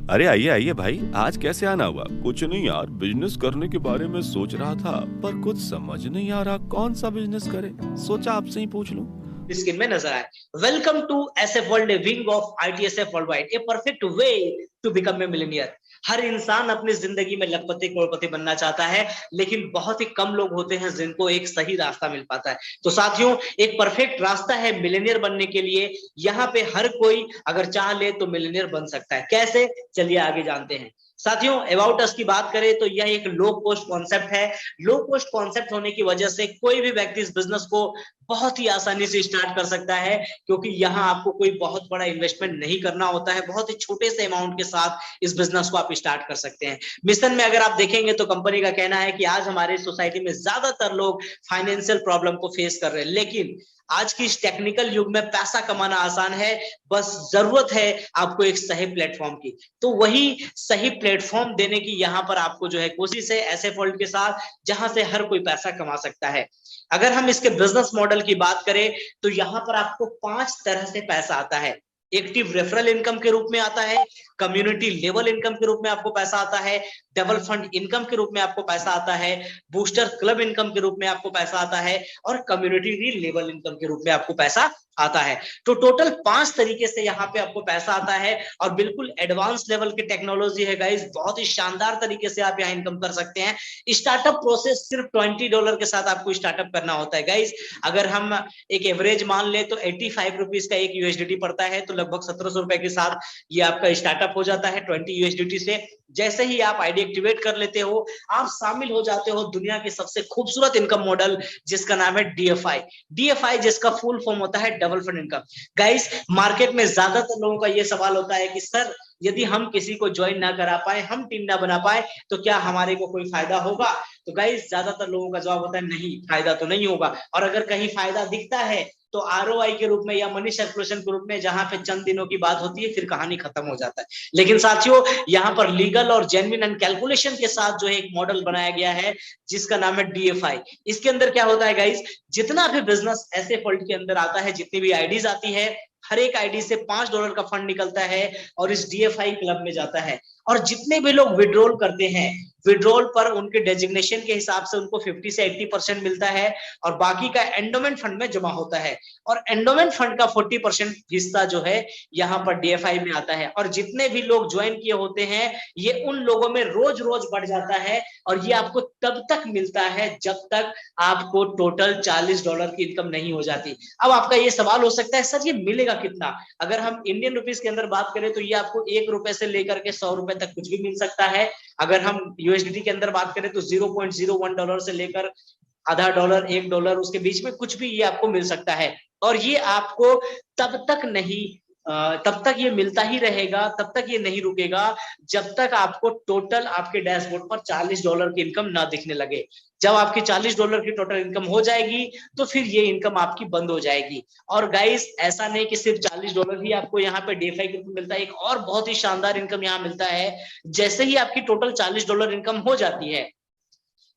अरे आइए आइए भाई, आज कैसे आना हुआ? कुछ नहीं यार, बिजनेस करने के बारे में सोच रहा था, पर कुछ समझ नहीं आ रहा कौन सा बिजनेस करे। सोचा आपसे ही पूछ लूं। स्क्रीन में नजर आए। Welcome to SF world, a wing of ITSF world wide, a perfect way to become a millionaire. हर इंसान अपनी जिंदगी में लखपति करोड़पति बनना चाहता है, लेकिन बहुत ही कम लोग होते हैं जिनको एक सही रास्ता मिल पाता है। तो साथियों, एक परफेक्ट रास्ता है मिलियनियर बनने के लिए। यहाँ पे हर कोई अगर चाह ले तो मिलियनियर बन सकता है। कैसे? चलिए आगे जानते हैं। साथियों, अबाउट अस की बात करें तो यह एक लो कॉस्ट कॉन्सेप्ट है। लो कॉस्ट कॉन्सेप्ट होने की वजह से कोई भी व्यक्ति इस बिजनेस को बहुत ही आसानी से स्टार्ट कर सकता है, क्योंकि यहाँ आपको कोई बहुत बड़ा इन्वेस्टमेंट नहीं करना होता है। बहुत ही छोटे से अमाउंट के साथ इस बिजनेस को आप स्टार्ट कर सकते हैं। मिशन में अगर आप देखेंगे तो कंपनी का कहना है कि आज हमारे सोसाइटी में ज्यादातर लोग फाइनेंशियल प्रॉब्लम को फेस कर रहे हैं, लेकिन आज की इस टेक्निकल युग में पैसा कमाना आसान है। बस जरूरत है आपको एक सही प्लेटफॉर्म की। तो वही सही प्लेटफॉर्म देने की यहाँ पर आपको जो है कोशिश है एसएफ वर्ल्ड के साथ, जहां से हर कोई पैसा कमा सकता है। अगर हम इसके बिजनेस मॉडल की बात करें तो यहां पर आपको 5 तरह से पैसा आता है। एक्टिव रेफरल इनकम के रूप में आता है, कम्युनिटी लेवल इनकम के रूप में आपको पैसा आता है, डबल फंड इनकम के रूप में आपको पैसा आता है, बूस्टर क्लब इनकम के रूप में आपको पैसा आता है, और कम्युनिटी लेवल इनकम के रूप में आपको पैसा आता है। तो टोटल 5 तरीके से यहाँ पे आपको पैसा आता है, और बिल्कुल एडवांस लेवल की टेक्नोलॉजी है गाइस। बहुत ही शानदार तरीके से आप यहाँ इनकम कर सकते हैं। स्टार्टअप प्रोसेस सिर्फ $20 के साथ आपको स्टार्टअप करना होता है गाइस। अगर हम एक एवरेज मान ले तो 85 रुपीज का एक यूएसडीटी पड़ता है, तो लगभग 1700 रुपए के साथ ये आपका स्टार्टअप हो जाता है 20 यूएसडीटी से। जैसे ही आप आईडी एक्टिवेट कर लेते हो, आप शामिल हो जाते हो दुनिया के सबसे खूबसूरत इनकम मॉडल, जिसका नाम है डीएफआई। डीएफआई जिसका फुल फॉर्म होता है double fund income. Guys, market में ज्यादातर लोगों का यह सवाल होता है कि सर, यदि हम किसी को ज्वाइन ना करा पाए, हम टीम ना बना पाए, तो क्या हमारे को कोई फायदा होगा? तो गाइस, ज्यादातर लोगों का जवाब होता है नहीं, फायदा तो नहीं होगा। और अगर कहीं फायदा दिखता है तो आरओआई के रूप में या मनी सर्कुलेशन के रूप में, जहां पे चंद दिनों की बात होती है, फिर कहानी खत्म हो जाता है। लेकिन साथियों, यहाँ पर लीगल और जेन्युइन एंड कैलकुलेशन के साथ जो है एक मॉडल बनाया गया है, जिसका नाम है डीएफआई। इसके अंदर क्या होता है गाइस, जितना भी बिजनेस ऐसे फंड के अंदर आता है, जितनी भी आईडीज आती है, हर एक आईडी से $5 का फंड निकलता है और इस डीएफआई क्लब में जाता है। और जितने भी लोग विड्रॉल करते हैं, विड्रॉल पर उनके डेजिग्नेशन के हिसाब से उनको 50 से 80% मिलता है, और बाकी का एंडोमेंट फंड में जमा होता है। और एंडोमेंट फंड का 40% हिस्सा जो है यहाँ पर डीएफआई में आता है। और जितने भी लोग ज्वाइन किए होते हैं, ये उन लोगों में रोज रोज बढ़ जाता है, और ये आपको तब तक मिलता है जब तक आपको टोटल $40 की इनकम नहीं हो जाती। अब आपका ये सवाल हो सकता है, सर ये मिलेगा कितना? अगर हम इंडियन रुपीज के अंदर बात करें तो ये आपको ₹1 से लेकर के $100 तक कुछ भी मिल सकता है। अगर हम यूएसडीटी के अंदर बात करें तो $0.01 से लेकर आधा डॉलर, $1, उसके बीच में कुछ भी ये आपको मिल सकता है। और ये आपको तब तक नहीं तब तक ये मिलता ही रहेगा, तब तक ये नहीं रुकेगा, जब तक आपको टोटल आपके डैशबोर्ड पर $40 की इनकम ना दिखने लगे। जब आपकी $40 की टोटल इनकम हो जाएगी, तो फिर ये इनकम आपकी बंद हो जाएगी। और गाइस, ऐसा नहीं कि सिर्फ $40 ही आपको यहाँ पे डीएफआई के रूप में मिलता है, एक और बहुत ही शानदार इनकम यहाँ मिलता है। जैसे ही आपकी टोटल $40 इनकम हो जाती है,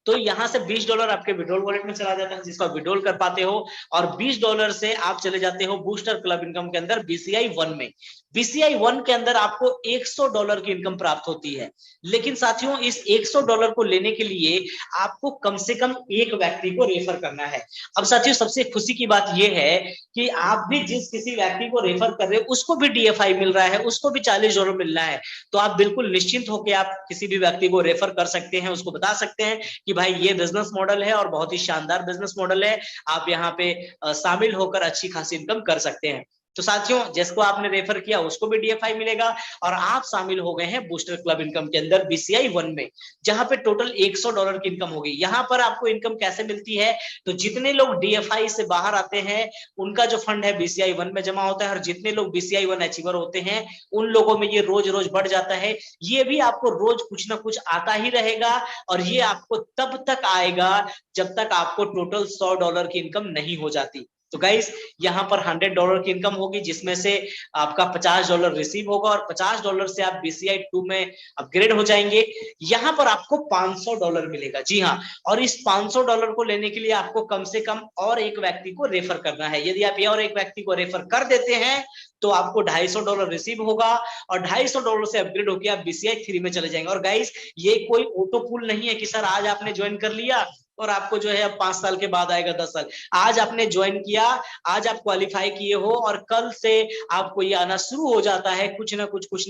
तो यहां से $20 आपके विड्रॉल वॉलेट में चला जाता है, जिसको आप विड्रॉल कर पाते हो। और $20 से आप चले जाते हो बूस्टर क्लब इनकम के अंदर, बीसीआई 1 में। बीसीआई 1 के अंदर आपको $100 की इनकम प्राप्त होती है। लेकिन साथियों, इस $100 को लेने के लिए आपको कम से कम एक व्यक्ति को रेफर करना है। अब साथियों, सबसे खुशी की बात यह है कि आप भी जिस किसी व्यक्ति को रेफर कर रहे हो, उसको भी डीएफआई मिल रहा है, उसको भी $40 मिल रहा है। तो आप बिल्कुल निश्चिंत होकर आप किसी भी व्यक्ति को रेफर कर सकते हैं, उसको बता सकते हैं कि भाई ये बिजनेस मॉडल है और बहुत ही शानदार बिजनेस मॉडल है, आप यहाँ पे शामिल होकर अच्छी खासी इनकम कर सकते हैं। तो साथियों, जिसको आपने रेफर किया उसको भी डीएफआई मिलेगा, और आप शामिल हो गए हैं बूस्टर क्लब इनकम के अंदर बीसीआई 1 में, जहां पे टोटल $100 की इनकम होगी। यहां पर आपको इनकम कैसे मिलती है? तो जितने लोग डीएफआई से बाहर आते हैं, उनका जो फंड है बीसीआई 1 में जमा होता है, और जितने लोग बीसीआई 1 अचीवर होते हैं, उन लोगों में ये रोज रोज बढ़ जाता है। ये भी आपको रोज कुछ ना कुछ आता ही रहेगा, और ये आपको तब तक आएगा जब तक आपको टोटल $100 की इनकम नहीं हो जाती। तो गाइस यहाँ पर $100 की इनकम होगी, जिसमें से आपका $50 रिसीव होगा और $50 से आप BCI 2 में अपग्रेड हो जाएंगे। यहाँ पर आपको $500 मिलेगा, जी हाँ। और इस $500 को लेने के लिए आपको कम से कम और एक व्यक्ति को रेफर करना है। यदि आप ये और एक व्यक्ति को रेफर कर देते हैं तो आपको $250 रिसीव होगा और $250 से अपग्रेड होकर आप BCI 3 में चले जाएंगे। और गाइस ये कोई ऑटो पुल नहीं है कि सर आज आपने ज्वाइन कर लिया और आपको जो है अब 5 साल के बाद आएगा 10 साल। आज आपने ज्वाइन किया, आज आप क्वालिफाई किए हो और कल से आपको ये आना शुरू हो जाता है, कुछ ना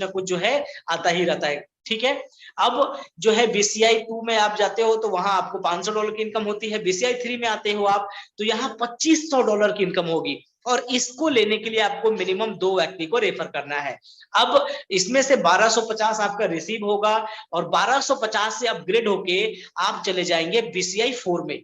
कुछ जो है आता ही रहता है, ठीक है। अब जो है BCI 2 में आप जाते हो तो वहां आपको $500 की इनकम होती है। BCI 3 में आते हो आप तो यहाँ $2500 की इनकम होगी और इसको लेने के लिए आपको मिनिमम 2 व्यक्ति को रेफर करना है। अब इसमें से 1250 आपका रिसीव होगा और 1250 से अपग्रेड होके आप चले जाएंगे BCI 4 में।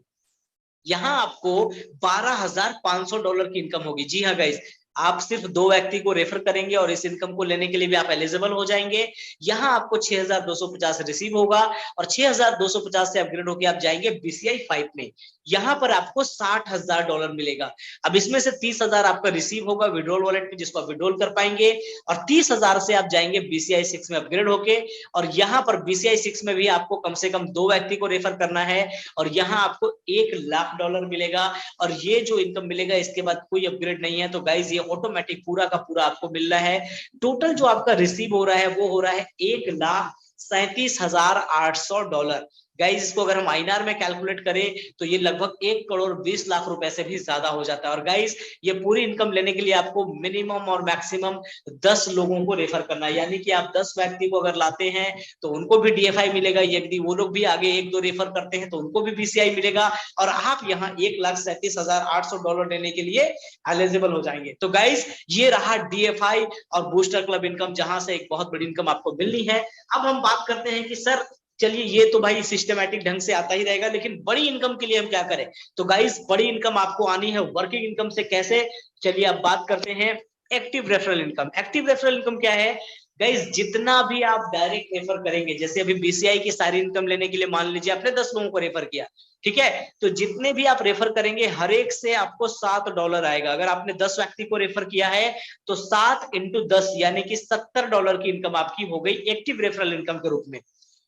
यहां आपको $12,500 की इनकम होगी। जी हाँ गाइस, आप सिर्फ 2 व्यक्ति को रेफर करेंगे और इस इनकम को लेने के लिए भी आप एलिजिबल हो जाएंगे। यहाँ आपको 6,250 रिसीव होगा और 6,250 से अपग्रेड होकर आप जाएंगे BCI 5 में। यहाँ पर आपको $60,000 मिलेगा। अब इसमें से 30,000 आपका रिसीव होगा विड्रॉल वॉलेट में, जिसको आप विड्रॉल कर पाएंगे और 30,000 से आप जाएंगे BCI 6 में अपग्रेड होके। और यहाँ पर BCI 6 में भी आपको कम से कम 2 व्यक्ति को रेफर करना है और यहाँ आपको $1,00,000 मिलेगा। और ये जो इनकम मिलेगा इसके बाद कोई अपग्रेड नहीं है। तो गाइज ये ऑटोमेटिक पूरा का पूरा आपको मिल रहा है। टोटल जो आपका रिसीव हो रहा है वो हो रहा है $1,37,800। गाइज इसको अगर हम INR में कैलकुलेट करें तो ये लगभग 1,20,00,000 रुपए से भी ज्यादा हो जाता है। और गाइज ये पूरी इनकम लेने के लिए आपको मिनिमम और मैक्सिमम 10 लोगों को रेफर करना है। यानी कि आप 10 व्यक्ति को अगर लाते हैं तो उनको भी DFI मिलेगा, यदि वो लोग भी आगे 1-2 रेफर करते हैं तो उनको भी BCI मिलेगा और आप यहाँ $1,37,800 लेने के लिए एलिजिबल हो जाएंगे। तो गाइज ये रहा DFI और बूस्टर क्लब इनकम, जहां से एक बहुत बड़ी इनकम आपको मिलनी है। अब हम बात करते हैं कि सर चलिए ये तो भाई सिस्टमैटिक ढंग से आता ही रहेगा, लेकिन बड़ी इनकम के लिए हम क्या करें। तो गाइस बड़ी इनकम आपको आनी है वर्किंग इनकम से। कैसे, चलिए अब बात करते हैं active referral income. Active referral income क्या है गाइस, जितना भी आप डायरेक्ट रेफर करेंगे, जैसे अभी BCI की सारी इनकम लेने के लिए मान लीजिए आपने 10 लोगों को रेफर किया, ठीक है, तो जितने भी आप रेफर करेंगे हर एक से आपको $7 आएगा। अगर आपने 10 व्यक्ति को रेफर किया है तो 7 × 10 यानी कि $70 की इनकम आपकी हो गई एक्टिव रेफरल इनकम के रूप में।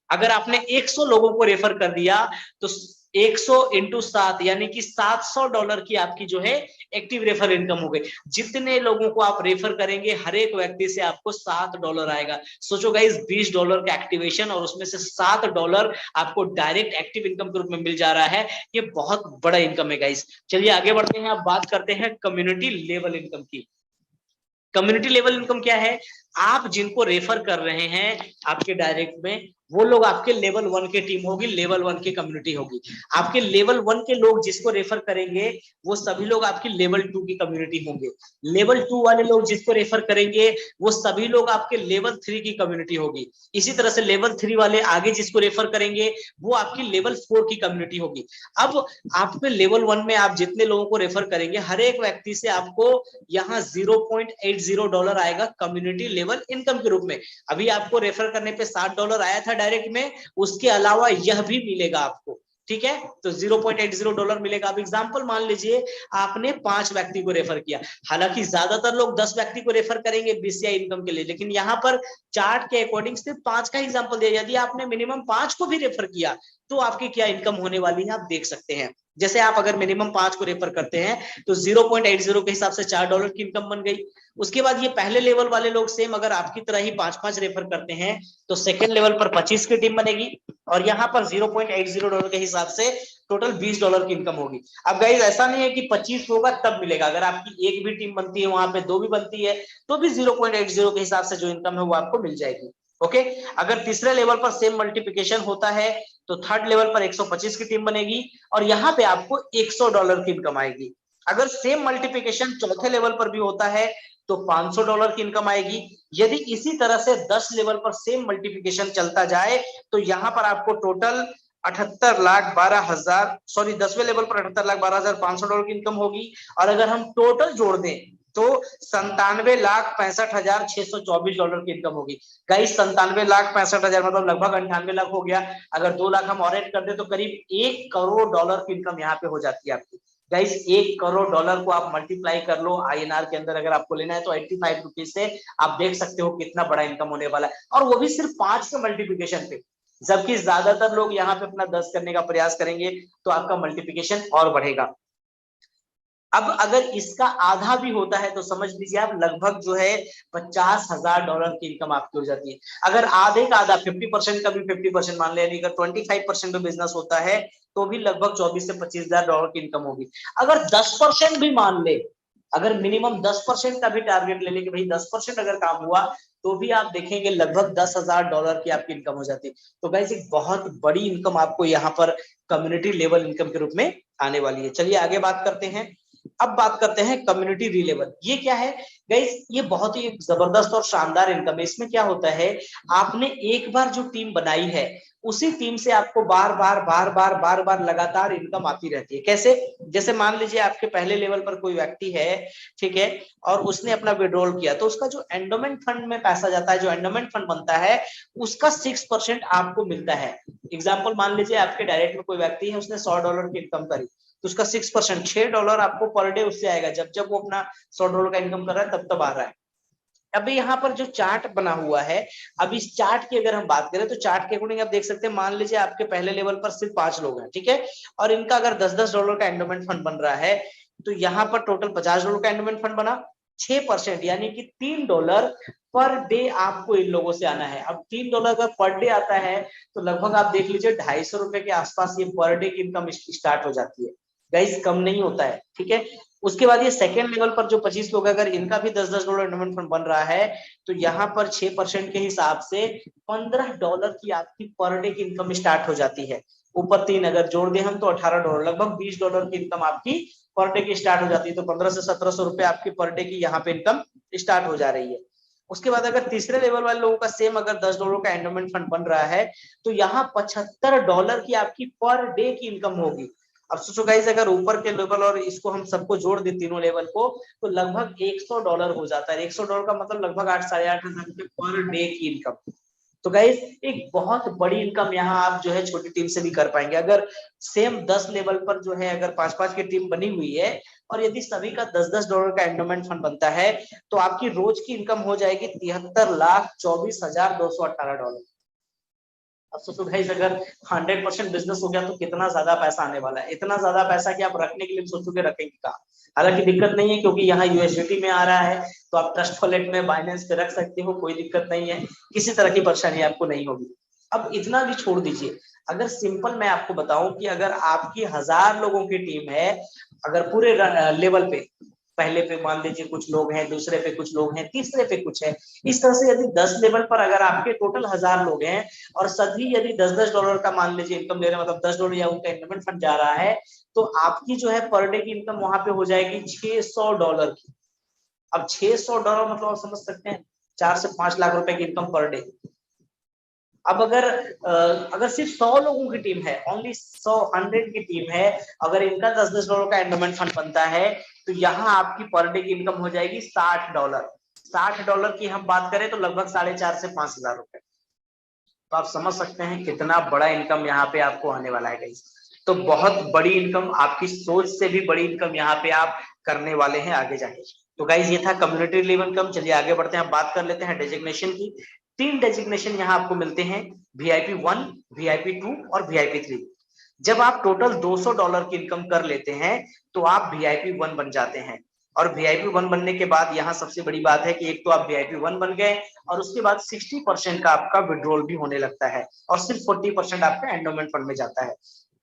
अगर आपने 100 लोगों को रेफर कर दिया तो 100 × 7 यानी कि $700 की आपकी जो है एक्टिव रेफर इनकम हो गई। जितने लोगों को आप रेफर करेंगे हर एक व्यक्ति से आपको $7 आएगा। सोचो गाइस, $20 का एक्टिवेशन और उसमें से $7 आपको डायरेक्ट एक्टिव इनकम के रूप में मिल जा रहा है। ये बहुत बड़ा इनकम है गाइस। चलिए आगे बढ़ते हैं, अब बात करते हैं कम्युनिटी लेवल इनकम की। कम्युनिटी लेवल इनकम क्या है, आप जिनको रेफर कर रहे हैं आपके डायरेक्ट में वो लोग आपके लेवल 1 की टीम होगी, लेवल 1 की कम्युनिटी होगी। आपके लेवल 1 के लोग जिसको रेफर करेंगे वो सभी लोग आपकी लेवल 2 की कम्युनिटी होंगे। लेवल 2 वाले लोग जिसको रेफर करेंगे वो सभी लोग आपके लेवल 3 की कम्युनिटी होगी। इसी तरह से लेवल 3 वाले आगे जिसको रेफर करेंगे वो आपकी लेवल 4 की कम्युनिटी होगी। अब आपके लेवल 1 में आप जितने लोगों को रेफर करेंगे हर एक व्यक्ति से आपको यहाँ $0.80 आएगा कम्युनिटी लेवल इनकम के रूप में। अभी आपको रेफर करने पे $60 आया था डायरेक्ट में, उसके अलावा यह भी मिलेगा आपको, ठीक है। तो $0.80 मिलेगा। अब एग्जांपल मान लीजिए आपने 5 व्यक्ति को रेफर किया, हालांकि ज्यादातर लोग 10 व्यक्ति को रेफर करेंगे BCI इनकम के लिए, लेकिन यहाँ पर चार्ट के अकॉर्डिंग सिर्फ 5 का एग्जांपल दिया। यदि आपने मिनिमम 5 को भी रेफर किया तो आपकी क्या इनकम होने वाली है आप देख सकते हैं। जैसे आप अगर मिनिमम 5 को रेफर करते हैं तो 0.80 के हिसाब से $4 की इनकम बन गई। उसके बाद ये पहले लेवल वाले लोग सेम अगर आपकी तरह ही 5-5 रेफर करते हैं तो सेकंड लेवल पर 25 की टीम बनेगी और यहाँ पर $0.80 के हिसाब से टोटल $20 की इनकम होगी। अब गाइस ऐसा नहीं है कि 25 होगा तब मिलेगा, अगर आपकी एक भी टीम बनती है वहां पे 2 भी बनती है तो भी 0.80 के हिसाब से जो इनकम है वो आपको मिल जाएगी। ओके, अगर तीसरे लेवल पर सेम मल्टीप्लिकेशन होता है तो थर्ड लेवल पर 125 की टीम बनेगी और यहाँ पे आपको $100 की इनकम आएगी। अगर सेम मल्टीप्लिकेशन चौथे लेवल पर भी होता है तो $500 की इनकम आएगी। यदि इसी तरह से 10 लेवल पर सेम मल्टीप्लिकेशन चलता जाए तो यहाँ पर आपको टोटल 10वें लेवल पर $78,12,500 की इनकम होगी। और अगर हम टोटल जोड़ दें तो $97,65,624 की इनकम होगी। गाइस 97,65,000 मतलब लगभग 98 लाख हो गया। अगर 2 लाख हम और ऐड कर दे तो करीब $1 करोड़ की इनकम यहाँ पे हो जाती है आपकी। गाइस 1 करोड़ डॉलर को आप मल्टीप्लाई कर लो आईएनआर के अंदर, अगर आपको लेना है तो 85 रुपीज से आप देख सकते हो कितना बड़ा इनकम होने वाला है, और वो भी सिर्फ 5 के मल्टीप्लिकेशन पे। जबकि ज्यादातर लोग यहाँ पे अपना 10 करने का प्रयास करेंगे तो आपका मल्टीप्लिकेशन और बढ़ेगा। अब अगर इसका आधा भी होता है तो समझ लीजिए आप लगभग जो है $50,000 की इनकम आपकी हो जाती है। अगर आधे का आधा 50% का भी 50% मान ले, यानी अगर 25% में बिजनेस होता है तो भी लगभग 24 से $25,000 की इनकम होगी। अगर 10% भी मान ले, अगर मिनिमम 10% का भी टारगेट ले ले कि भाई 10% अगर काम हुआ तो भी आप देखेंगे लगभग $10,000 की आपकी इनकम हो जाती है। तो गाइस एक बहुत बड़ी इनकम आपको यहाँ पर कम्युनिटी लेवल इनकम के रूप में आने वाली है। चलिए आगे बात करते हैं। अब बात करते हैं कम्युनिटी रिलेवल। ये क्या है गाइस? ये बहुत ही जबरदस्त और शानदार इनकम है। इसमें क्या होता है, आपने एक बार जो टीम बनाई है उसी टीम से आपको बार बार लगातार इनकम आती रहती है। कैसे? जैसे मान लीजिए आपके पहले लेवल पर कोई व्यक्ति है, ठीक है, और उसने अपना विड्रॉल किया तो उसका जो एंडोमेंट फंड में पैसा जाता है, जो एंडोमेंट फंड बनता है उसका 6% आपको मिलता है। एग्जाम्पल मान लीजिए आपके डायरेक्ट में कोई व्यक्ति है, उसने $100 की इनकम करी तो उसका 6% $6 आपको पर डे उससे आएगा। जब जब वो अपना $100 का इनकम कर रहा है तब तब आ रहा है। अभी यहाँ पर जो चार्ट बना हुआ है, अब इस चार्ट की अगर हम बात करें तो चार्ट के अकॉर्डिंग आप देख सकते हैं, मान लीजिए आपके पहले लेवल पर सिर्फ 5 लोग हैं, ठीक है, और इनका अगर $10-10 का एंडोमेंट फंड बन रहा है तो यहाँ पर टोटल $50 का एंडोमेंट फंड बना। 6% यानी कि $3 पर डे आपको इन लोगों से आना है। अब $3 का पर डे आता है तो लगभग आप देख लीजिए ₹250 के आसपास ये पर डे की इनकम स्टार्ट हो जाती है। गाइस कम नहीं होता है, ठीक है। उसके बाद ये सेकेंड लेवल पर जो 25 लोग, अगर इनका भी $10-10 एंडोमेंट फंड बन रहा है तो यहाँ पर 6% के हिसाब से $15 की आपकी पर डे की इनकम स्टार्ट हो जाती है। ऊपर 3 अगर जोड़ दें हम तो $18, लगभग $20 की इनकम आपकी पर डे की स्टार्ट हो जाती है। तो 1500 से 1700 रुपए आपकी पर डे की यहाँ पे इनकम स्टार्ट हो जा रही है। उसके बाद अगर तीसरे लेवल वाले लोगों का सेम अगर $10 का एंडोमेंट फंड बन रहा है तो यहाँ $75 की आपकी पर डे की इनकम होगी। अब सोचो गाइस, अगर ऊपर के लेवल और इसको हम सबको जोड़ दे तीनों लेवल को तो लगभग $100 हो जाता है। $100 का मतलब लगभग 8-8,500 रुपए पर डे की इनकम। तो गाइस एक बहुत बड़ी इनकम यहाँ आप जो है छोटी टीम से भी कर पाएंगे। अगर सेम 10 लेवल पर जो है अगर 5-5 की टीम बनी हुई है और यदि सभी का $10-10 का एंडोमेंट फंड बनता है तो आपकी रोज की इनकम हो जाएगी $73,24,218। अब सोचो गाइस, अगर 100% बिजनेस हो गया तो कितना ज्यादा पैसा आने वाला है। इतना ज्यादा पैसा कि आप रखने के लिए सोचोगे रखेंगे कहाँ। हालांकि दिक्कत नहीं है क्योंकि यहाँ यूएसडीटी में आ रहा है तो आप ट्रस्ट वॉलेट में बाइनेंस पे रख सकते हो, कोई दिक्कत नहीं है, किसी तरह की परेशानी आपको नहीं होगी। अब इतना भी छोड़ दीजिए, अगर सिंपल मैं आपको बताऊं कि अगर आपकी 1000 लोगों की टीम है, अगर पूरे लेवल पे, पहले पे मान लीजिए कुछ लोग हैं, दूसरे पे कुछ लोग हैं, तीसरे पे कुछ है, इस तरह से यदि 10 लेवल पर अगर आपके टोटल 1000 लोग हैं और सभी यदि $10-10 का मान लीजिए इनकम ले रहे हैं, मतलब $10 या उनका इन्वेस्टमेंट फंड जा रहा है तो आपकी जो है पर डे की इनकम वहां पे हो जाएगी $600 की। अब $600 मतलब आप समझ सकते हैं 4 से 5 लाख रुपए की इनकम पर डे। अब अगर सिर्फ 100 लोगों की टीम है, ओनली 100 की टीम है, अगर इनका $10-10 का एंडोमेंट फंड बनता है तो यहाँ आपकी पर डे की इनकम हो जाएगी $60। $60 की हम बात करें तो लगभग 4,500 से 5,000 रुपए। तो आप समझ सकते हैं कितना बड़ा इनकम यहाँ पे आपको आने वाला है गाइस। तो बहुत बड़ी इनकम, आपकी सोच से भी बड़ी इनकम यहाँ पे आप करने वाले हैं आगे जाके। तो गाइस ये था कम्युनिटी लेवल इनकम। चलिए आगे बढ़ते हैं, बात कर लेते हैं डेजिग्नेशन की। 3 डेजिग्नेशन यहाँ आपको मिलते हैं, VIP1, VIP2 और VIP3। जब आप टोटल $200 की इनकम कर लेते हैं तो आप VIP1 बन जाते हैं। और VIP1 बनने के बाद यहाँ सबसे बड़ी बात है कि एक तो आप VIP1 बन गए और उसके बाद 60% का आपका विड्रॉल भी होने लगता है और सिर्फ 40% आपका एंडोमेंट फंड में जाता है।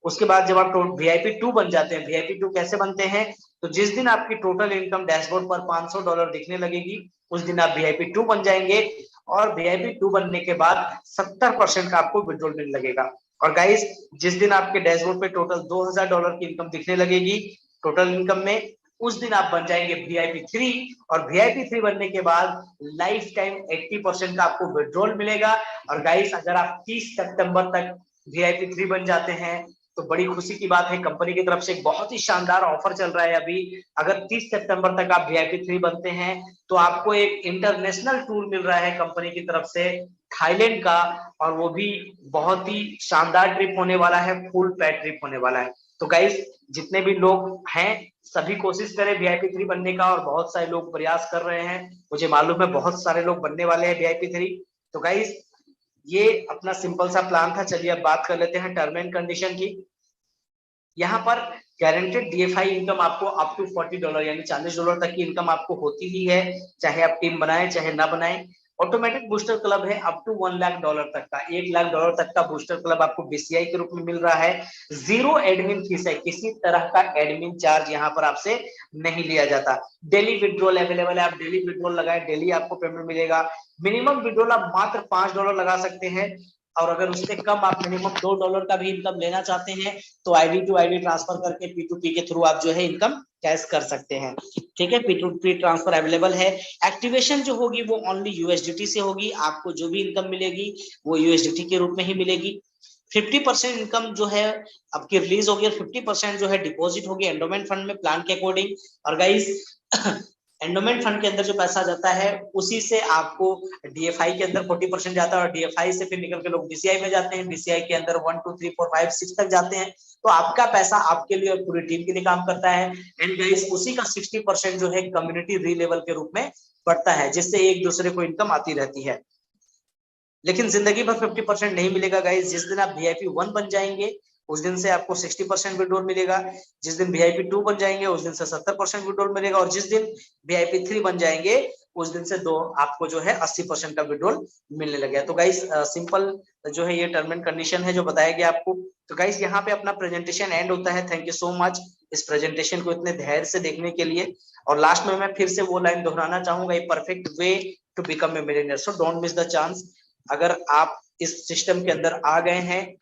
उसके बाद जब आप VIP2 बन जाते हैं, VIP2 कैसे बनते हैं, तो जिस दिन आपकी टोटल इनकम डैशबोर्ड पर $500 दिखने लगेगी उस दिन आप VIP2 बन जाएंगे। और VIP2 बनने के बाद 70% का आपको विड्रॉल मिलने लगेगा। और गाइस जिस दिन आपके डैशबोर्ड पे टोटल $2,000 की इनकम दिखने लगेगी टोटल इनकम में, उस दिन आप बन जाएंगे VIP3। और VIP3 बनने के बाद लाइफ टाइम 80% का आपको विड्रॉल मिलेगा। और गाइस अगर आप 30 सितंबर तक VIP3 बन जाते हैं तो बड़ी खुशी की बात है, कंपनी की तरफ से एक बहुत ही शानदार ऑफर चल रहा है अभी। अगर 30 सितंबर तक आप VIP3 बनते हैं तो आपको एक इंटरनेशनल टूर मिल रहा है कंपनी की तरफ से, थाईलैंड का, और वो भी बहुत ही शानदार ट्रिप होने वाला है, फुल पैड ट्रिप होने वाला है। तो गाइस जितने भी लोग हैं सभी कोशिश करें VIP3 बनने का, और बहुत सारे लोग प्रयास कर रहे हैं, मुझे मालूम है बहुत सारे लोग बनने वाले हैं VIP3। तो गाइस ये अपना सिंपल सा प्लान था। चलिए अब बात कर लेते हैं टर्म एंड कंडीशन की। यहाँ पर गारंटेड DFI इनकम आपको अप टू $40 यानी $40 तक की इनकम आपको होती ही है, चाहे आप टीम बनाएं चाहे ना बनाएं। ऑटोमेटिक बूस्टर क्लब है अप टू $1 लाख तक का, $1 लाख तक का बूस्टर क्लब आपको BCI के रूप में मिल रहा है। जीरो एडमिन फीस है, किसी तरह का एडमिन चार्ज यहाँ पर आपसे नहीं लिया जाता। डेली विड्रॉल अवेलेबल है, आप डेली विड्रॉल लगाए, डेली आपको पेमेंट मिलेगा। मिनिमम विड्रॉल आप मात्र $5 लगा सकते हैं, और अगर उससे कम आप मिनिमम $2 का भी इनकम लेना चाहते हैं तो ID टू ID ट्रांसफर करके P2P के थ्रू आप जो है इनकम कैश कर सकते हैं। ठीक है, P2P ट्रांसफर अवेलेबल है। एक्टिवेशन जो होगी वो ओनली USDT से होगी, आपको जो भी इनकम मिलेगी वो USDT के रूप में ही मिलेगी। 50% इनकम जो है आपकी रिलीज होगी, और 50% जो है डिपॉजिट होगी एंडोमेंट फंड में प्लान के अकॉर्डिंग। और गाइस एंडोमेंट फंड के अंदर जो पैसा जाता है उसी से आपको DFI के अंदर 40% जाता है, और DFI से फिर निकल के लोग BCI में जाते हैं, BCI के अंदर 1 2 3 4 5 6 तक जाते हैं। तो आपका पैसा आपके लिए और पूरी टीम के लिए काम करता है। एंड गाइस उसी का 60% जो है कम्युनिटी री लेवल के रूप में बढ़ता है, जिससे एक दूसरे को इनकम आती रहती है। लेकिन जिंदगी भर 50% नहीं मिलेगा गाइस। जिस दिन आप VIP1 बन जाएंगे उस दिन से आपको 60% विड्रॉल मिलेगा, जिस दिन VIP2 बन जाएंगे उस दिन से 70% विड्रॉल मिलेगा, और जिस दिन VIP3 बन जाएंगे उस दिन से आपको जो है 80% का विड्रॉल मिलने लगेगा। तो गाइस सिंपल जो है ये टर्म एंड कंडीशन है जो बताया गया आपको। तो गाइस यहाँ पे अपना प्रेजेंटेशन एंड होता है। थैंक यू सो मच इस प्रेजेंटेशन को इतने धैर्य से देखने के लिए। और लास्ट में मैं फिर से वो लाइन दोहराना चाहूंगा, a perfect way to become a millionaire, so don't miss the chance. अगर आप इस सिस्टम के अंदर आ गए हैं,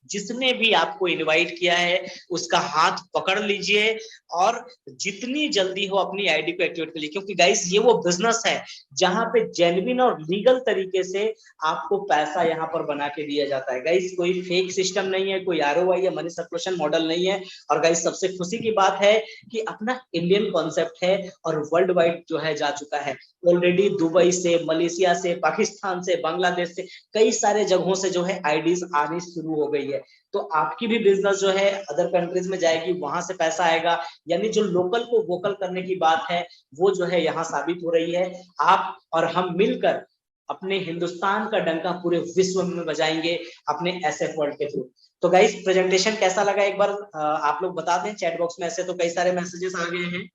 जिसने भी आपको इनवाइट किया है उसका हाथ पकड़ लीजिए, और जितनी जल्दी हो अपनी आईडी को एक्टिवेट कर लीजिए, क्योंकि गाइस ये वो बिजनेस है जहां पे जेन्युइन और लीगल तरीके से आपको पैसा यहाँ पर बना के दिया जाता है। गाइस कोई फेक सिस्टम नहीं है, कोई ROI या मनी सर्कुलेशन मॉडल नहीं है। और गाइस सबसे खुशी की बात है कि अपना इंडियन कॉन्सेप्ट है और वर्ल्ड वाइड जो है जा चुका है ऑलरेडी। दुबई से, मलेशिया से, पाकिस्तान से, बांग्लादेश से, कई सारे जगहों से जो है आईडीज आनी शुरू हो गई है। तो आपकी भी बिजनेस जो है अदर कंट्रीज में जाएगी, वहां से पैसा आएगा। यानी जो लोकल को वोकल करने की बात है वो जो है यहाँ साबित हो रही है। आप और हम मिलकर अपने हिंदुस्तान का डंका पूरे विश्व में बजाएंगे अपने SF वर्ल्ड के थ्रू। तो गाइस प्रेजेंटेशन कैसा लगा एक बार आप लोग बता दें चैट बॉक्स में। ऐसे तो कई सारे मैसेजेस आ गए हैं।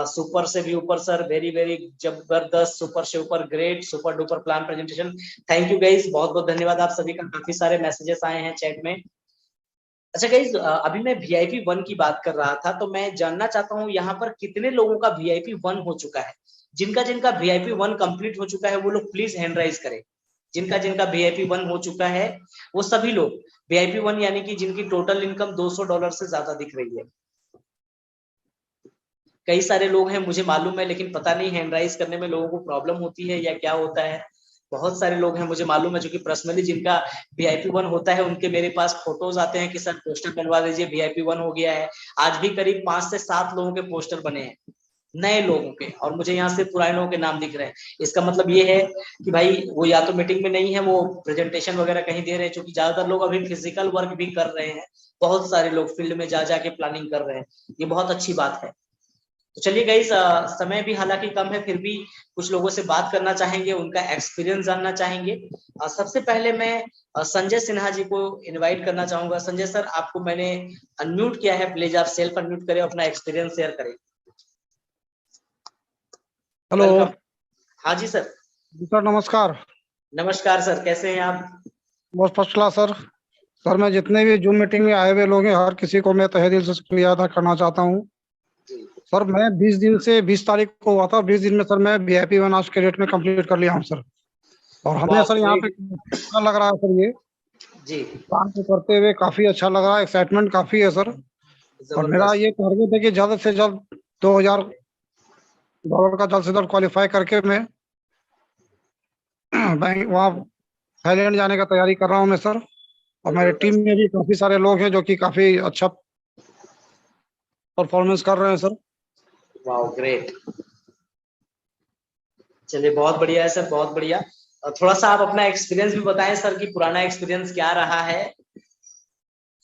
सुपर से भी ऊपर सर, वेरी वेरी जबरदस्त, सुपर से ऊपर great, super duper plan presentation. Thank you guys, बहुत बहुत धन्यवाद आप सभी का। काफी सारे मैसेजेस आए हैं चैट में। अच्छा गाइस अभी मैं VIP1 की बात कर रहा था, तो मैं जानना चाहता हूँ यहाँ पर कितने लोगों का VIP1 हो चुका है। जिनका जिनका VIP1 कंप्लीट हो चुका है वो लोग प्लीज हैंड राइज करें। जिनका जिनका VIP1 हो चुका है वो सभी लोग, VIP1 यानी कि जिनकी टोटल इनकम $200 से ज्यादा दिख रही है। कई सारे लोग हैं मुझे मालूम है, लेकिन पता नहीं हैंड राइज करने में लोगों को प्रॉब्लम होती है या क्या होता है। बहुत सारे लोग हैं मुझे मालूम है जो कि पर्सनली जिनका VIP1 होता है उनके मेरे पास फोटोज आते हैं कि सर पोस्टर बनवा दीजिए, VIP1 हो गया है। आज भी करीब 5 से 7 लोगों के पोस्टर बने हैं नए लोगों के, और मुझे यहाँ से पुराने लोगों के नाम दिख रहे हैं। इसका मतलब ये है कि भाई वो या तो मीटिंग में नहीं है, वो प्रेजेंटेशन वगैरह कहीं दे रहे हैं, क्योंकि ज्यादातर लोग अभी फिजिकल वर्क भी कर रहे हैं। बहुत सारे लोग फील्ड में जा जाके प्लानिंग कर रहे हैं, ये बहुत अच्छी बात है। तो चलिए गाइस समय भी हालांकि कम है, फिर भी कुछ लोगों से बात करना चाहेंगे, उनका एक्सपीरियंस जानना चाहेंगे। सबसे पहले मैं संजय सिन्हा जी को इनवाइट करना चाहूंगा। संजय सर आपको मैंने अनम्यूट किया है, प्लीज आप सेल्फ अनम्यूट करें, अपना एक्सपीरियंस शेयर करें। हेलो। हाँ जी सर। सर नमस्कार। नमस्कार सर, कैसे हैं आप? बहुत फर्स्ट क्लास सर। सर मैं जितने भी जूम मीटिंग में आए हुए लोग हैं हर किसी को मैं तहे दिल से शुक्रिया अदा करना चाहता हूँ। सर मैं 20 दिन से 20 तारीख को हुआ था, 20 दिन में सर मैं VIP1 आज के डेट में कंप्लीट कर लिया हूँ सर। और हमें सर यहाँ पे अच्छा लग रहा है सर, ये जी काम को करते हुए काफी अच्छा लग रहा है, एक्साइटमेंट काफी है सर। और मेरा ये टारगेट है कि ज्यादा से जल्द $2000 का जल्द से जल्द क्वालिफाई करके मैं बैंक वहाँ थाईलैंड जाने का तैयारी कर रहा हूँ मैं सर। और मेरे टीम में भी काफी सारे लोग हैं जो कि काफी अच्छा परफॉर्मेंस कर रहे हैं सर। वाओ ग्रेट, चलिए बहुत बढ़िया है सर, बहुत बढ़िया। थोड़ा सा आप अपना एक्सपीरियंस भी बताएं सर कि पुराना एक्सपीरियंस क्या रहा है।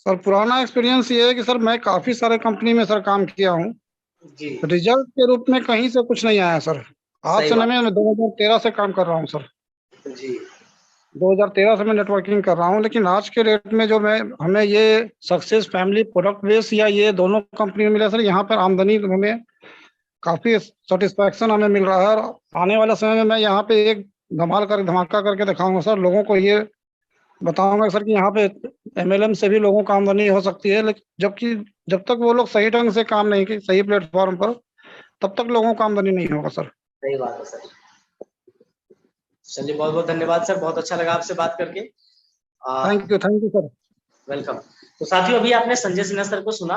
सर पुराना एक्सपीरियंस ये है कि सर मैं काफी सारे कंपनी में सर काम किया हूँ, जी रिजल्ट के रूप में कहीं से कुछ नहीं आया सर। आज सही से बात नहीं, मैं 2013 से काम कर रहा हूँ सर। जी 2013 से मैं नेटवर्किंग कर रहा हूँ, लेकिन आज के डेट में जो मैं हमें ये सक्सेस फैमिली प्रोडक्ट बेस या ये दोनों कंपनी में मिला सर, यहाँ पर आमदनी हमें काफी सेटिस्फैक्शन हमें मिल रहा है। और आने वाले समय में मैं यहाँ पे एक धमाका करके दिखाऊंगा सर, लोगों को ये बताऊंगा सर कि यहाँ पे एमएलएम से भी लोगों को आमदनी हो सकती है, लेकिन जबकि जब तक वो लोग सही ढंग से काम नहीं की सही प्लेटफॉर्म पर, तब तक लोगों को आमदनी नहीं होगा सर। सही बात है सर। चलिए बहुत बहुत धन्यवाद सर, बहुत अच्छा लगा आपसे बात करके। Thank you sir. वेलकम। तो साथियों अभी आपने संजय सिन्हा सर को सुना।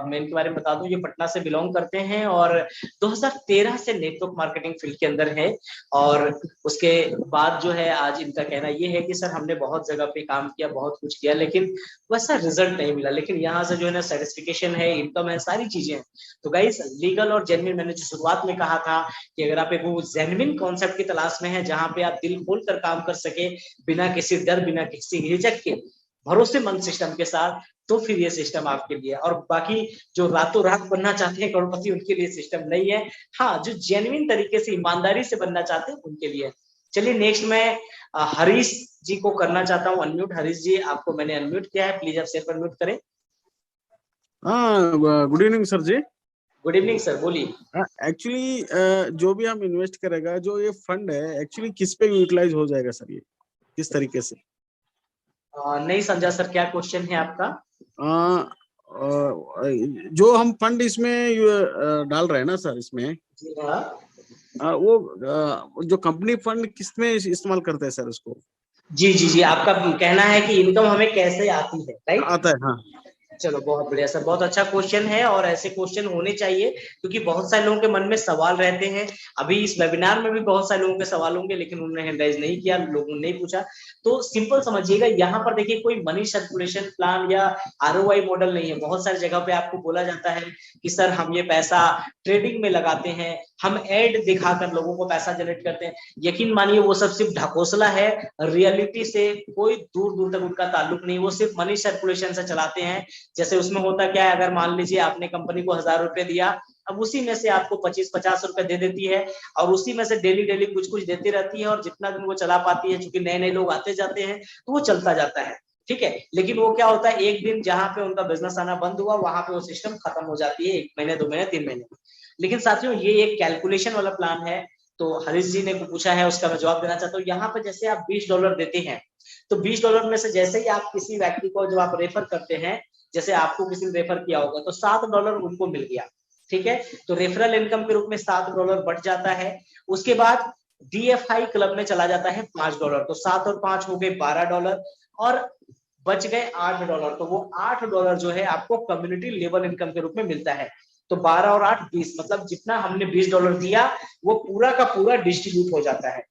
मैं इनके बारे में बता दूं, ये पटना से बिलोंग करते हैं और 2013 से नेटवर्क मार्केटिंग फील्ड के अंदर है। और उसके बाद जो है आज इनका कहना ये है कि सर हमने बहुत जगह पे काम किया, बहुत कुछ किया, लेकिन वैसा रिजल्ट नहीं मिला। लेकिन यहाँ से जो है ना सर्टिफिकेशन है, इनकम है, सारी चीजें हैं। तो गाइस लीगल और जेन्युइन, मैंने जो शुरुआत में कहा था कि अगर आप एक वो जेन्युइन कॉन्सेप्ट की तलाश में है जहां पे आप दिल खोल कर काम कर सके, बिना किसी डर, बिना किसी हिचक के, भरोसेमंद सिस्टम के साथ, तो फिर ये सिस्टम आपके लिए। और बाकी जो रातों रात बनना चाहते हैं करोड़पति, उनके लिए सिस्टम नहीं है। हाँ, जो जेन्युइन तरीके से ईमानदारी से बनना चाहते हैं उनके लिए। चलिए नेक्स्ट मैं हरीश जी को करना चाहता हूँ अनम्यूट। हरीश जी आपको मैंने अनम्यूट किया है, प्लीज आप सेल्फ अनम्यूट करें। हाँ, गुड इवनिंग सर जी। गुड इवनिंग सर, बोलिए। एक्चुअली जो भी हम इन्वेस्ट करेगा, जो ये फंड है एक्चुअली किस पे यूटिलाइज हो जाएगा सर, ये किस तरीके से? नहीं समझा सर, क्या क्वेश्चन है आपका? जो हम फंड इसमें डाल रहे हैं ना सर, इसमें जी हाँ। वो जो कंपनी फंड किस में इस्तेमाल करते हैं सर उसको? जी आपका कहना है कि इनकम हमें कैसे आती है, राइट? आता है, हाँ। चलो बहुत बढ़िया सर, बहुत अच्छा क्वेश्चन है और ऐसे क्वेश्चन होने चाहिए, क्योंकि बहुत सारे लोगों के मन में सवाल रहते हैं। अभी इस वेबिनार में भी बहुत सारे लोगों के सवाल होंगे, लेकिन उन्होंने हैंड राइज नहीं किया, लोगों ने नहीं पूछा। तो सिंपल समझिएगा, यहाँ पर देखिए कोई मनी सर्कुलेशन प्लान या आरओआई मॉडल नहीं है। बहुत सारी जगह पे आपको बोला जाता है कि सर हम ये पैसा ट्रेडिंग में लगाते हैं, हम एड दिखाकर लोगों को पैसा जनरेट करते हैं। यकीन मानिए वो सब सिर्फ ढकोसला है, रियलिटी से कोई दूर दूर तक उनका ताल्लुक नहीं। वो सिर्फ मनी सर्कुलेशन से चलाते हैं। जैसे उसमें होता क्या है, अगर मान लीजिए आपने कंपनी को 1000 रुपए दिया, अब उसी में से आपको 25-50 रुपए दे देती है और उसी में से डेली डेली कुछ कुछ देती रहती है। और जितना दिन वो चला पाती है, क्योंकि नए नए लोग आते जाते हैं, तो वो चलता जाता है, ठीक है। लेकिन वो क्या होता है, एक दिन जहां पे उनका बिजनेस आना बंद हुआ, वहां पे वो सिस्टम खत्म हो जाती है, 1 महीने 2 महीने 3 महीने। लेकिन साथियों ये एक कैलकुलेशन वाला प्लान है। तो हरीश जी ने पूछा है, उसका मैं जवाब देना चाहता हूँ। यहाँ पे जैसे आप $20 देते हैं, तो $20 में से जैसे ही आप किसी व्यक्ति को जो आप रेफर करते हैं, जैसे आपको किसी ने रेफर किया होगा, तो $7 उनको मिल गया, ठीक है। तो रेफरल इनकम के रूप में $7 बढ़ जाता है। उसके बाद DFI क्लब में चला जाता है $5, तो 7 और 5 हो गए $12 और बच गए $8। तो वो $8 जो है आपको कम्युनिटी लेवल इनकम के रूप में मिलता है। तो 12 और 8 20, मतलब जितना हमने $20 दिया वो पूरा का पूरा डिस्ट्रीब्यूट हो जाता है।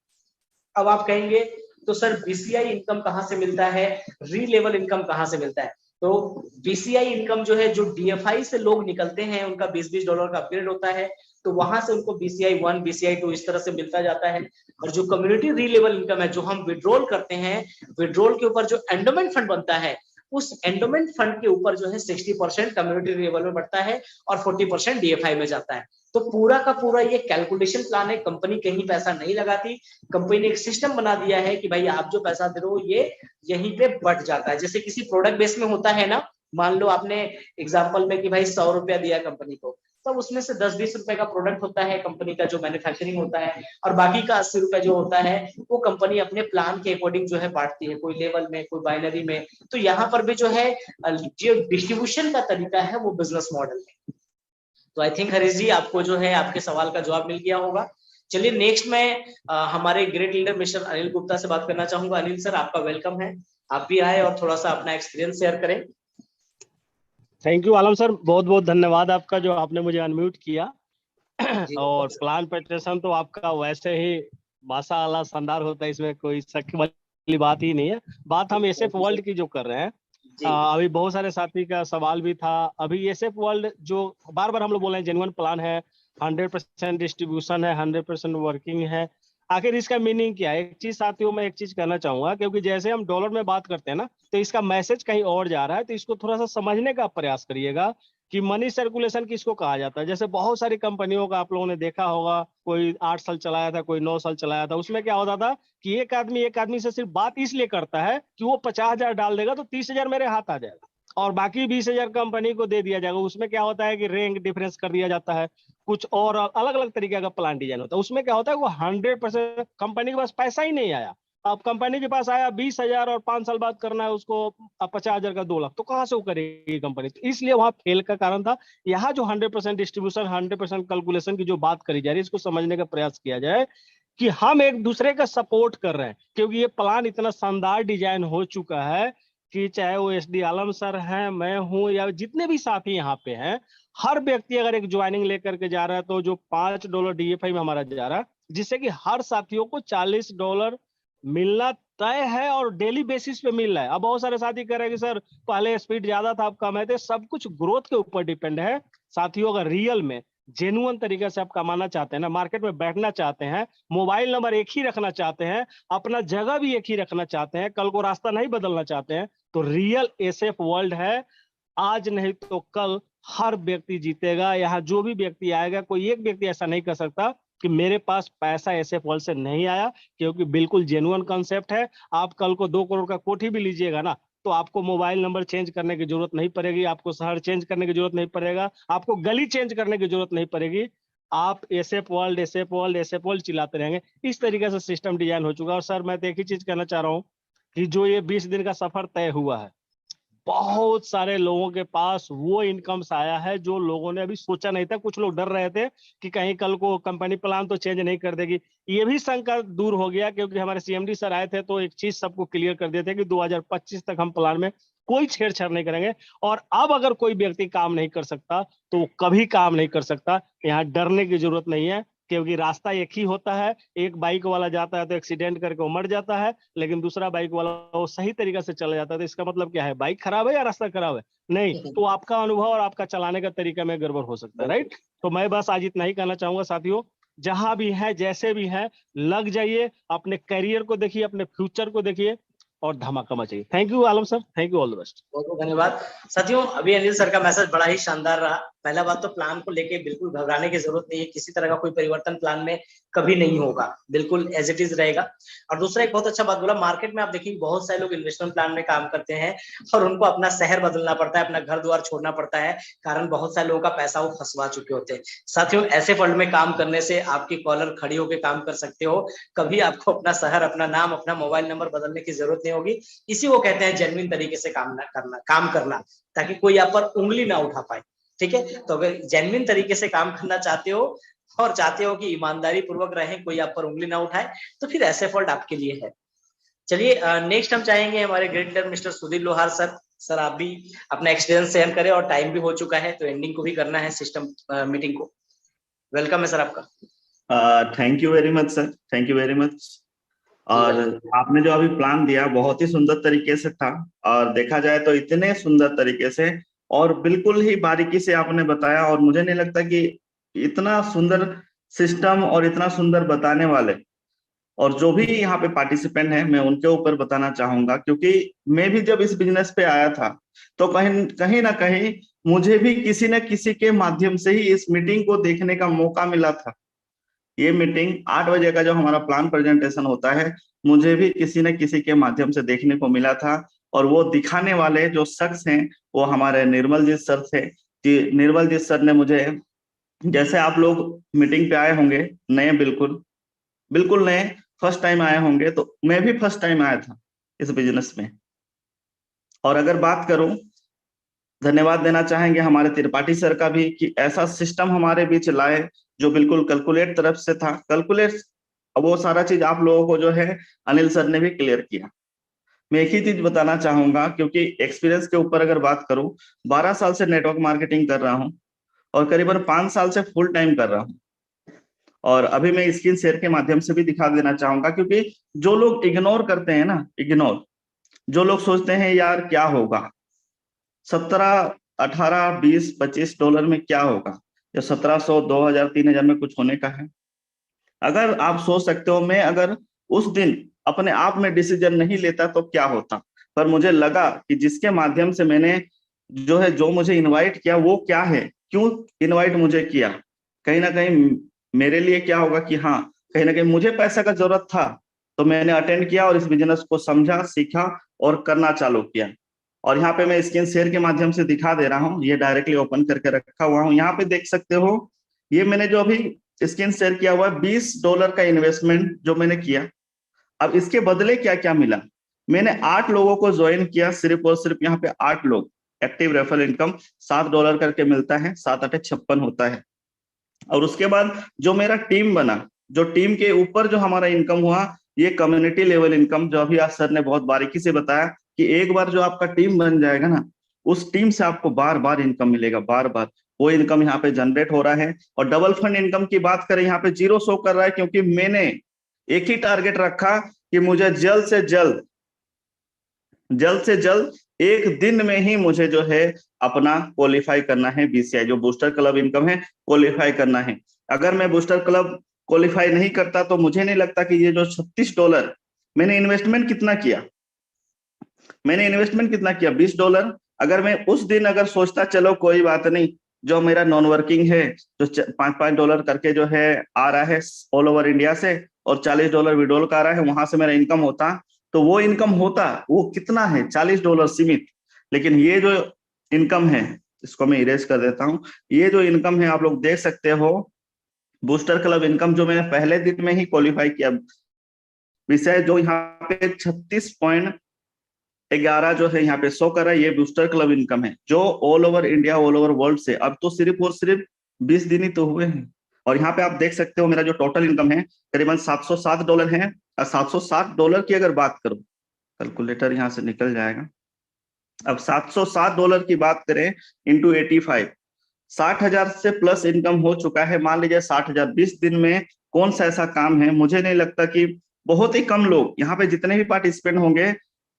अब आप कहेंगे तो सर BCI इनकम कहां से मिलता है, री लेवल इनकम कहां से मिलता है? तो BCI इनकम जो है, जो DFI से लोग निकलते हैं, उनका $20-20 का अपग्रेड होता है, तो वहां से उनको BCI 1 BCI 2 इस तरह से मिलता जाता है। और जो कम्युनिटी री लेवल इनकम है, जो हम विड्रॉल करते हैं, विड्रॉल के ऊपर जो एंडोमेंट फंड बनता है, उस एंडोमेंट फंड के ऊपर जो है 60% कम्युनिटी लेवल में बढ़ता है और 40% DFI में जाता है। तो पूरा का पूरा ये कैलकुलेशन प्लान है। कंपनी कहीं पैसा नहीं लगाती, कंपनी ने एक सिस्टम बना दिया है कि भाई आप जो पैसा दे रहे हो ये यहीं पे बढ़ जाता है। जैसे किसी प्रोडक्ट बेस में होता है ना, मान लो आपने एग्जांपल में कि भाई 100 रुपया दिया कंपनी को, तो उसमें से 10-20 रुपए का प्रोडक्ट होता है कंपनी का, जो मैन्युफैक्चरिंग होता है, और बाकी का 80 रुपया जो होता है वो कंपनी अपने प्लान के अकॉर्डिंग जो है बांटती है, कोई लेवल में, कोई बाइनरी में। तो यहाँ पर भी जो है जो डिस्ट्रीब्यूशन का तरीका है वो बिजनेस मॉडल है। तो आई थिंक हरीश जी आपको जो है आपके सवाल का जवाब मिल गया होगा। चलिए नेक्स्ट मैं हमारे great leader mister Anil Gupta से बात करना चाहूंगा। अनिल सर आपका वेलकम है, आप भी आए और थोड़ा सा अपना एक्सपीरियंस शेयर करें। थैंक यू आलम सर, बहुत बहुत धन्यवाद आपका जो आपने मुझे अनम्यूट किया। और प्लान प्रेजेंटेशन तो आपका वैसे ही माशाअल्लाह शानदार होता है, इसमें कोई शक वाली बात ही नहीं है। बात हम एसएफ वर्ल्ड की जो कर रहे हैं, अभी बहुत सारे साथी का सवाल भी था। अभी एसएफ वर्ल्ड जो बार बार हम लोग बोल रहे हैं जेन्युइन प्लान है, 100% डिस्ट्रीब्यूशन है, 100% वर्किंग है। आखिर इसका मीनिंग क्या है? एक चीज साथियों, मैं एक चीज कहना चाहूंगा, क्योंकि जैसे हम डॉलर में बात करते हैं ना, तो इसका मैसेज कहीं और जा रहा है, तो इसको थोड़ा सा समझने का प्रयास करिएगा कि मनी सर्कुलेशन किसको कहा जाता है। जैसे बहुत सारी कंपनियों का आप लोगों ने देखा होगा, कोई 8 साल चलाया था, कोई 9 साल चलाया था, उसमें क्या होता था कि एक आदमी से सिर्फ बात इसलिए करता है कि वो 50,000 डाल देगा तो 30,000 मेरे हाथ आ जाएगा, और बाकी 20,000 कंपनी को दे दिया जाएगा। उसमें क्या होता है कि रैंक डिफरेंस कर दिया जाता है, कुछ और अलग अलग तरीके का प्लान डिजाइन होता है। उसमें क्या होता है, वो 100% कंपनी के पास पैसा ही नहीं आया। अब कंपनी के पास आया 20,000 और 5 साल बाद करना है उसको 50,000 का 2 लाख, तो कहां से वो करेगी कंपनी? तो इसलिए वहां फेल का कारण था। यहाँ जो 100% डिस्ट्रीब्यूशन, 100% कैलकुलेशन की जो बात करी जा रही है, इसको समझने का प्रयास किया जाए कि हम एक दूसरे का सपोर्ट कर रहे हैं, क्योंकि ये प्लान इतना शानदार डिजाइन हो चुका है कि चाहे वो SD आलम सर हैं, मैं हूं, या जितने भी साथी यहाँ पे हैं, हर व्यक्ति अगर एक ज्वाइनिंग लेकर के जा रहा है, तो जो $5 DFI में हमारा जा रहा है, जिससे कि हर साथियों को $40 मिलना तय है और डेली बेसिस पे मिल रहा है। अब बहुत सारे साथी कह रहे हैं कि सर पहले स्पीड ज्यादा था, अब कम है। तो सब कुछ ग्रोथ के ऊपर डिपेंड है साथियों। अगर रियल में जेन्युइन तरीके से आप कमाना चाहते हैं ना, मार्केट में बैठना चाहते हैं, मोबाइल नंबर एक ही रखना चाहते हैं, अपना जगह भी एक ही रखना चाहते हैं, कल को रास्ता नहीं बदलना चाहते हैं, तो रियल SF वर्ल्ड है। आज नहीं तो कल हर व्यक्ति जीतेगा। यहाँ जो भी व्यक्ति आएगा, कोई एक व्यक्ति ऐसा नहीं कर सकता कि मेरे पास पैसा SF वर्ल्ड से नहीं आया, क्योंकि बिल्कुल जेन्युइन कॉन्सेप्ट है। आप कल को 2 करोड़ का कोठी भी लीजिएगा ना, तो आपको मोबाइल नंबर चेंज करने की जरूरत नहीं पड़ेगी, आपको शहर चेंज करने की जरूरत नहीं पड़ेगा, आपको गली चेंज करने की जरूरत नहीं पड़ेगी। आप SF world, SF world, SF world चिल्लाते रहेंगे। इस तरीके से सिस्टम डिजाइन हो चुका है। और सर मैं तो एक ही चीज कहना चाह रहा हूँ कि जो ये 20 दिन का सफर तय हुआ है, बहुत सारे लोगों के पास वो इनकम्स आया है जो लोगों ने अभी सोचा नहीं था। कुछ लोग डर रहे थे कि कहीं कल को कंपनी प्लान तो चेंज नहीं कर देगी। ये भी शंका दूर हो गया, क्योंकि हमारे CMD सर आए थे तो एक चीज सबको क्लियर कर दिए थे कि 2025 तक हम प्लान में कोई छेड़छाड़ नहीं करेंगे। और अब अगर कोई व्यक्ति काम नहीं कर सकता तो वो कभी काम नहीं कर सकता। यहाँ डरने की जरूरत नहीं है, क्योंकि रास्ता एक ही होता है। एक बाइक वाला जाता है तो एक्सीडेंट करके वो मर जाता है, लेकिन दूसरा बाइक वाला वो सही तरीके से चला जाता है। तो इसका मतलब क्या है, बाइक खराब है या रास्ता खराब है? नहीं, तो आपका अनुभव और आपका चलाने का तरीका में गड़बड़ हो सकता है, राइट। तो मैं बस आज इतना ही कहना चाहूंगा साथियों, जहां भी है, जैसे भी है, लग जाइए, अपने करियर को देखिए, अपने फ्यूचर को देखिए और धमाका मचाइए। Thank you Alam sir, thank you, all the best. बहुत बहुत धन्यवाद साथियों। अभी अनिल सर का मैसेज बड़ा ही शानदार रहा। पहला बात तो प्लान को लेके बिल्कुल घबराने की जरूरत नहीं है, किसी तरह का कोई परिवर्तन प्लान में कभी नहीं होगा, बिल्कुल एज इट इज रहेगा। और दूसरा एक बहुत अच्छा बात बोला, मार्केट में आप देखिए बहुत सारे लोग इन्वेस्टमेंट प्लान में काम करते हैं और उनको अपना शहर बदलना पड़ता है, अपना घर द्वार छोड़ना पड़ता है, कारण बहुत सारे लोगों का पैसा वो फंसवा चुके होते हैं। साथियों ऐसे फंड में काम करने से आपकी कॉलर खड़ी होकर काम कर सकते हो, कभी आपको अपना शहर, अपना नाम, अपना मोबाइल नंबर बदलने की जरूरत नहीं होगी। इसी को कहते हैं जेन्युइन तरीके से काम करना, ताकि कोई आप पर उंगली ना उठा पाए। ठीक है, तो अगर जेन्युइन तरीके से काम करना चाहते हो और चाहते हो कि ईमानदारी पूर्वक रहें, कोई आप पर उंगली ना उठाए, तो फिर SF वर्ल्ड आपके लिए है। चलिए नेक्स्ट हम चाहेंगे हमारे ग्रेट लीडर मिस्टर सुधीर लोहार सर। सर आप भी अपना एक्सपीरियंस शेयर करें, और टाइम भी हो चुका है तो एंडिंग को भी करना है सिस्टम मीटिंग को। वेलकम है सर आपका। Thank you very much sir, thank you very much. और आपने जो अभी प्लान दिया बहुत ही सुंदर तरीके से था, और देखा जाए तो इतने सुंदर तरीके से और बिल्कुल ही बारीकी से आपने बताया। और मुझे नहीं लगता कि इतना सुंदर सिस्टम और इतना सुंदर बताने वाले और जो भी यहाँ पे पार्टिसिपेंट हैं, मैं उनके ऊपर बताना चाहूंगा, क्योंकि मैं भी जब इस बिजनेस पे आया था तो कहीं ना कहीं मुझे भी किसी न किसी के माध्यम से ही इस मीटिंग को देखने का मौका मिला था। ये मीटिंग 8 बजे का जो हमारा प्लान प्रेजेंटेशन होता है, मुझे भी किसी न किसी के माध्यम से देखने को मिला था। और वो दिखाने वाले जो शख्स हैं वो हमारे निर्मलजीत सर थे। निर्मलजीत सर ने मुझे, जैसे आप लोग मीटिंग पे आए होंगे नए, बिल्कुल नए, फर्स्ट टाइम आए होंगे, तो मैं भी फर्स्ट टाइम आया था इस बिजनेस में। और अगर बात करूं, धन्यवाद देना चाहेंगे हमारे त्रिपाठी सर का भी कि ऐसा सिस्टम हमारे बीच लाए जो बिल्कुल कैलकुलेट तरफ से था। कैलकुलेट, वो सारा चीज आप लोगों को जो है अनिल सर ने भी क्लियर किया। मैं एक ही चीज बताना चाहूंगा, क्योंकि एक्सपीरियंस के ऊपर अगर बात करूं, 12 साल से नेटवर्क मार्केटिंग कर रहा हूं और करीबन 5 साल से फुल टाइम कर रहा हूं। और अभी मैं स्क्रीन शेयर के माध्यम से भी दिखा देना चाहूंगा, क्योंकि जो लोग इग्नोर करते हैं ना, जो लोग सोचते हैं यार क्या होगा, 17, 18, 20, $25 में क्या होगा, या 1700, 2000, 3000 में कुछ होने का है। अगर आप सोच सकते हो, मैं अगर उस दिन अपने आप में डिसीजन नहीं लेता तो क्या होता, पर मुझे लगा कि जिसके माध्यम से मैंने जो मुझे इनवाइट किया वो क्या है, क्यों इनवाइट मुझे किया, कहीं ना कहीं मेरे लिए क्या होगा कि हाँ कहीं ना कहीं मुझे पैसा का जरूरत था, तो मैंने अटेंड किया और इस बिजनेस को समझा, सीखा और करना चालू किया। और यहाँ पे मैं स्क्रीन शेयर के माध्यम से दिखा दे रहा हूँ, ये डायरेक्टली ओपन करके रखा हुआ हूँ। यहाँ पे देख सकते हो, ये मैंने जो अभी स्क्रीन शेयर किया हुआ है $20 का इन्वेस्टमेंट जो मैंने किया। अब इसके बदले क्या क्या मिला, मैंने 8 लोगों को ज्वाइन किया, सिर्फ और सिर्फ यहाँ पे 8 लोग। एक्टिव रेफरल इनकम $7 करके मिलता है, 7-8 56 होता है। और उसके बाद जो मेरा टीम बना, जो टीम के ऊपर जो हमारा इनकम हुआ, ये कम्युनिटी लेवल इनकम, जो अभी आज सर ने बहुत बारीकी से बताया कि एक बार जो आपका टीम बन जाएगा ना, उस टीम से आपको बार बार इनकम मिलेगा, बार बार वो इनकम यहाँ पे जनरेट हो रहा है। और डबल फंड इनकम की बात करें, यहाँ पे 0 शो कर रहा है, क्योंकि मैंने एक ही टारगेट रखा कि मुझे जल्द से जल्द एक दिन में ही मुझे जो है अपना क्वालिफाई करना है, बीसीआई जो बूस्टर क्लब इनकम है क्वालिफाई करना है। अगर मैं बूस्टर क्लब क्वालिफाई नहीं करता तो मुझे नहीं लगता कि ये जो $36, मैंने इन्वेस्टमेंट कितना किया, $20। अगर मैं उस दिन अगर सोचता चलो कोई बात नहीं, जो मेरा नॉन वर्किंग है जो $5 करके जो है आ रहा है ऑल ओवर इंडिया से, और $40 विड्रॉल का आ रहा है, वहां से मेरा इनकम होता, तो वो इनकम होता, वो कितना है $40 सीमित। लेकिन ये जो इनकम है, इसको मैं इरेज कर देता हूँ, ये जो इनकम है आप लोग देख सकते हो, बूस्टर क्लब इनकम जो मैंने पहले दिन में ही क्वालिफाई किया विषय, जो यहाँ पे 36.11 जो है यहाँ पे शो कर रहा है, ये बूस्टर क्लब इनकम है जो all over India, all over world से, अब तो सिर्फ और सिर्फ 20 दिन ही तो हुए हैं। और यहाँ पे आप देख सकते हो मेरा जो टोटल इनकम है करीबन $707 है। और $707 की अगर बात करूं, कैलकुलेटर यहाँ से निकल जाएगा, अब $707 की बात करें इंटू 85, 60,000 से प्लस इनकम हो चुका है। मान लीजिए 60,000 20 दिन में कौन सा ऐसा काम है, मुझे नहीं लगता कि बहुत ही कम लोग यहाँ पे जितने भी पार्टिसिपेंट होंगे,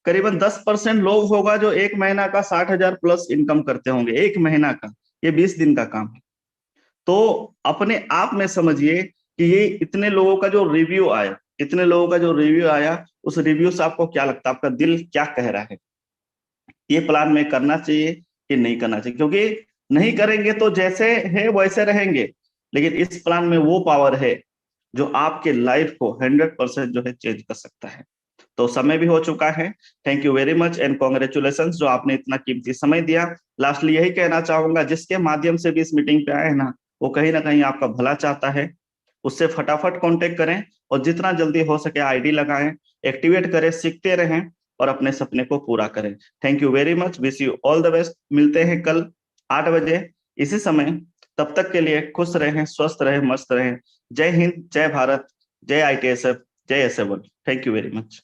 करीबन 10% लोग होगा जो एक महीना का 60,000 प्लस इनकम करते होंगे, एक महीना का, ये 20 दिन का काम है। तो अपने आप में समझिए कि ये इतने लोगों का जो रिव्यू आया, उस रिव्यू से आपको क्या लगता है, आपका दिल क्या कह रहा है, ये प्लान में करना चाहिए कि नहीं करना चाहिए? क्योंकि नहीं करेंगे तो जैसे है वैसे रहेंगे, लेकिन इस प्लान में वो पावर है जो आपके लाइफ को 100% जो है चेंज कर सकता है। तो समय भी हो चुका है। Thank you very much and congratulation जो आपने इतना कीमती समय दिया। लास्टली यही कहना चाहूंगा, जिसके माध्यम से भी इस मीटिंग पे आए ना, वो कहीं ना कहीं आपका भला चाहता है, उससे फटाफट कांटेक्ट करें और जितना जल्दी हो सके आईडी लगाएं, एक्टिवेट करें, सीखते रहें और अपने सपने को पूरा करें। Thank you very much, wish you all the best. मिलते हैं कल 8 बजे इसी समय। तब तक के लिए खुश रहें, स्वस्थ रहें, मस्त रहें। जय हिंद, जय भारत, जय ITSF, जय SFL. Thank you very much.